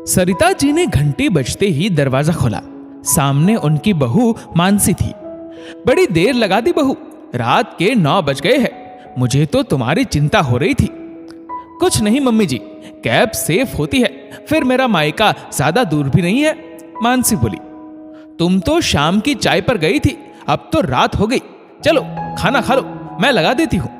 सरिता जी ने घंटी बजते ही दरवाजा खोला। सामने उनकी बहू मानसी थी। बड़ी देर लगा दी बहू, रात के 9 बज गए हैं। मुझे तो तुम्हारी चिंता हो रही थी। कुछ नहीं मम्मी जी, कैब सेफ होती है, फिर मेरा मायका ज्यादा दूर भी नहीं है, मानसी बोली। तुम तो शाम की चाय पर गई थी, अब तो रात हो गई। चलो खाना खा लो, मैं लगा देती हूँ,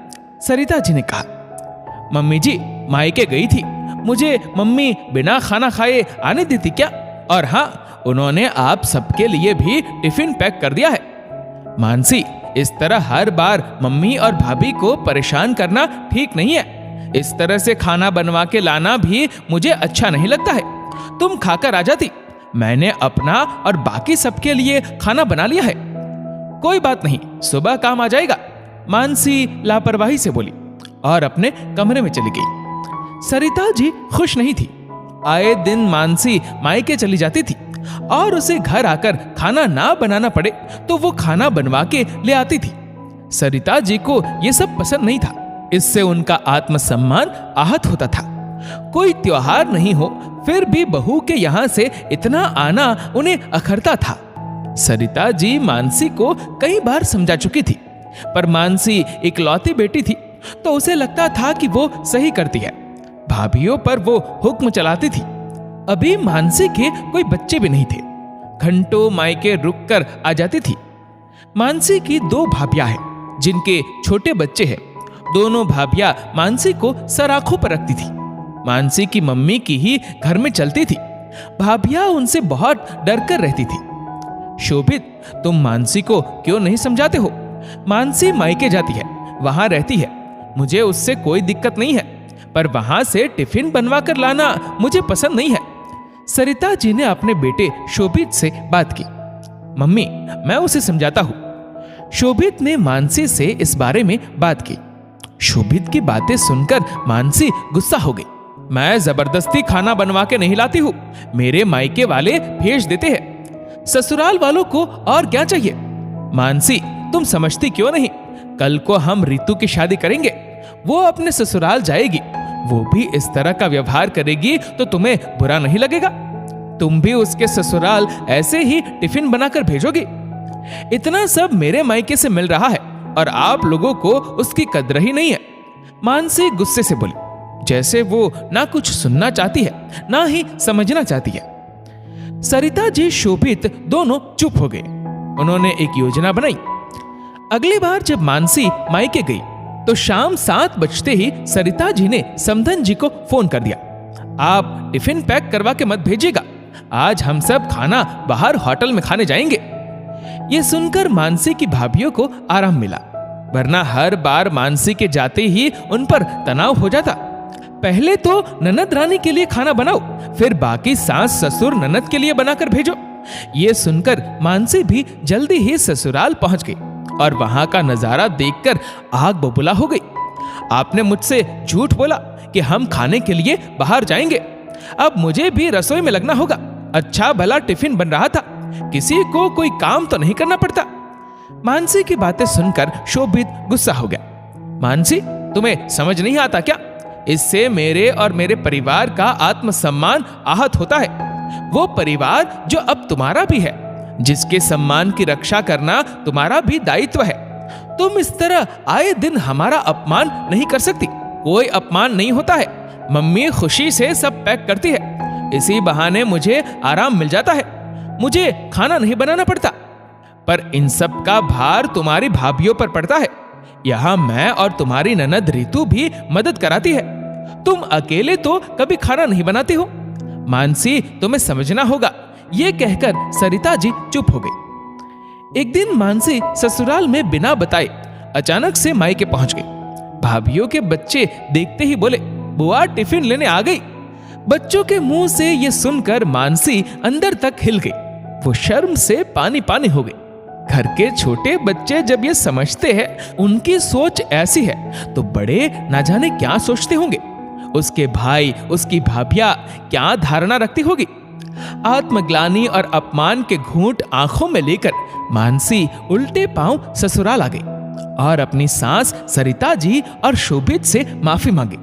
सरिता जी ने कहा। मम्मी जी मायके गई थी, मुझे मम्मी बिना खाना खाए आने देती क्या? और हाँ, उन्होंने आप सबके लिए भी टिफिन पैक कर दिया है। मानसी, इस तरह हर बार मम्मी और भाभी को परेशान करना ठीक नहीं है। इस तरह से खाना बनवा के लाना भी मुझे अच्छा नहीं लगता है। तुम खाकर आ जाती, मैंने अपना और बाकी सबके लिए खाना बना लिया है। कोई बात नहीं, सुबह काम आ जाएगा, मानसी लापरवाही से बोली और अपने कमरे में चली गई। सरिता जी खुश नहीं थी। आए दिन मानसी मायके चली जाती थी और उसे घर आकर खाना ना बनाना पड़े तो वो खाना बनवा के ले आती थी। सरिता जी को ये सब पसंद नहीं था। इससे उनका आत्मसम्मान आहत होता था। कोई त्योहार नहीं हो फिर भी बहू के यहाँ से इतना आना उन्हें अखरता था। सरिता जी मानसी को कई बार समझा चुकी थी, पर मानसी इकलौती बेटी थी तो उसे लगता था कि वो सही करती है। भाभीओं पर वो हुक्म चलाती थी। अभी मानसी के कोई बच्चे भी नहीं थे। घंटों मायके रुक कर आ जाती थी। मानसी की 2 भाभियां हैं जिनके छोटे बच्चे हैं। दोनों भाभियां मानसी को सराखों पर रखती थी। मानसी की मम्मी की ही घर में चलती थी। भाभियां उनसे बहुत डर कर रहती थी। शोभित, तुम मानसी को क्यों नहीं समझाते हो? मानसी मायके जाती है, वहां रहती है, मुझे उससे कोई दिक्कत नहीं है, पर वहां से टिफिन बनवा कर लाना मुझे पसंद नहीं है। सरिता जी ने अपने बेटे शोभित से बात की। मम्मी, मैं उसे समझाता हूं। शोभित ने मानसी से इस बारे में बात की। शोभित की बातें सुनकर मानसी गुस्सा हो गई। मैं जबरदस्ती खाना बनवा के नहीं लाती हूं, मेरे मायके वाले भेज देते हैं। ससुराल वालों को और क्या चाहिए? मानसी, तुम समझती क्यों नहीं? कल को हम रितु की शादी करेंगे, वो अपने ससुराल जाएगी, वो भी इस तरह का व्यवहार करेगी तो तुम्हें बुरा नहीं लगेगा? तुम भी उसके ससुराल ऐसे ही टिफिन बनाकर भेजोगी? इतना सब मेरे मायके से मिल रहा है और आप लोगों को उसकी कद्र ही नहीं है। मानसी गुस्से से बोली, जैसे वो ना कुछ सुनना चाहती है ना ही समझना चाहती है। सरिता जी शोभित दोनों चुप हो गए। उन्होंने एक योजना बनाई। अगली बार जब मानसी मायके गई तो शाम 7 बजते ही सरिता जी ने समधन जी को फोन कर दिया। आप टिफिन पैक करवा के मत भेजिएगा, आज हम सब खाना बाहर होटल में खाने जाएंगे। ये सुनकर मानसी की भाभियों को आराम मिला, वरना हर बार मानसी के जाते ही उन पर तनाव हो जाता। पहले तो ननद रानी के लिए खाना बनाओ, फिर बाकी सास ससुर ननद के लिए बनाकर भेजो। ये सुनकर मानसी भी जल्दी ही ससुराल पहुंच गई और वहां का नजारा देखकर आग बबूला हो गई। आपने मुझसे झूठ बोला कि हम खाने के लिए बाहर जाएंगे, अब मुझे भी रसोई में लगना होगा। अच्छा भला टिफिन बन रहा था, किसी को कोई काम तो नहीं करना पड़ता। मानसी की बातें सुनकर शोभित गुस्सा हो गया। मानसी, तुम्हें समझ नहीं आता क्या? इससे मेरे और मेरे परिवार का आत्मसम्मान आहत होता है। वो परिवार जो अब तुम्हारा भी है, जिसके सम्मान की रक्षा करना तुम्हारा भी दायित्व है। तुम इस तरह आए दिन हमारा अपमान नहीं कर सकती। कोई अपमान नहीं होता है। मम्मी खुशी से सब पैक करती है, इसी बहाने मुझे आराम मिल जाता है, मुझे खाना नहीं बनाना पड़ता। पर इन सब का भार तुम्हारी भाभियों पर पड़ता है। यहाँ मैं और तुम्हारी ननद रितु भी मदद कराती है। तुम अकेले तो कभी खाना नहीं बनाती हो। मानसी, तुम्हें समझना होगा। ये कहकर सरिता जी चुप हो गई। एक दिन मानसी ससुराल में बिना बताए अचानक से मायके पहुंच गई। भाभियों के बच्चे देखते ही बोले, बुआ टिफिन लेने आ गई। बच्चों के मुंह से ये सुनकर मानसी अंदर तक हिल गई। वो शर्म से पानी पानी हो गई। घर के छोटे बच्चे जब ये समझते हैं उनकी सोच ऐसी है तो बड़े ना जाने क्या सोचते होंगे। उसके भाई, उसकी भाभियां क्या धारणा रखती होगी। आत्मग्लानि और अपमान के घूंट आंखों में लेकर मानसी उल्टे पांव ससुराल आ गई और अपनी सास सरिता जी और शोभित से माफी मांगी।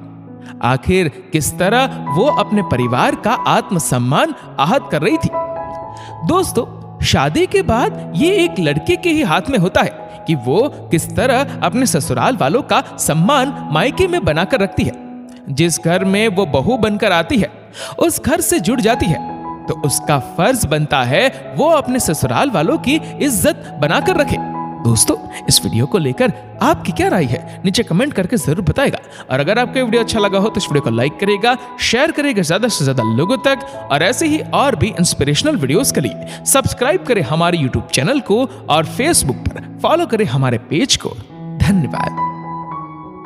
आखिर किस तरह वो अपने परिवार का आत्मसम्मान आहत कर रही थी। दोस्तों, शादी के बाद ये एक लड़के के ही हाथ में होता है कि वो किस तरह अपने ससुराल वालों का सम्मान मायके में बनाकर रखती है। जिस घर में वो बहू बनकर आती है, उस घर से जुड़ जाती है, तो उसका फर्ज बनता है वो अपने ससुराल वालों की इज्जत बनाकर रखे। दोस्तों, इस वीडियो को लेकर आपकी क्या राय है, नीचे कमेंट करके जरूर बताएगा। और अगर आपको वीडियो अच्छा लगा हो तो इस वीडियो को लाइक करेगा, शेयर करेगा ज्यादा से ज्यादा लोगों तक। और ऐसे ही और भी इंस्पिरेशनल वीडियोस के लिए सब्सक्राइब करें हमारे यूट्यूब चैनल को और फेसबुक पर फॉलो करें हमारे पेज को। धन्यवाद।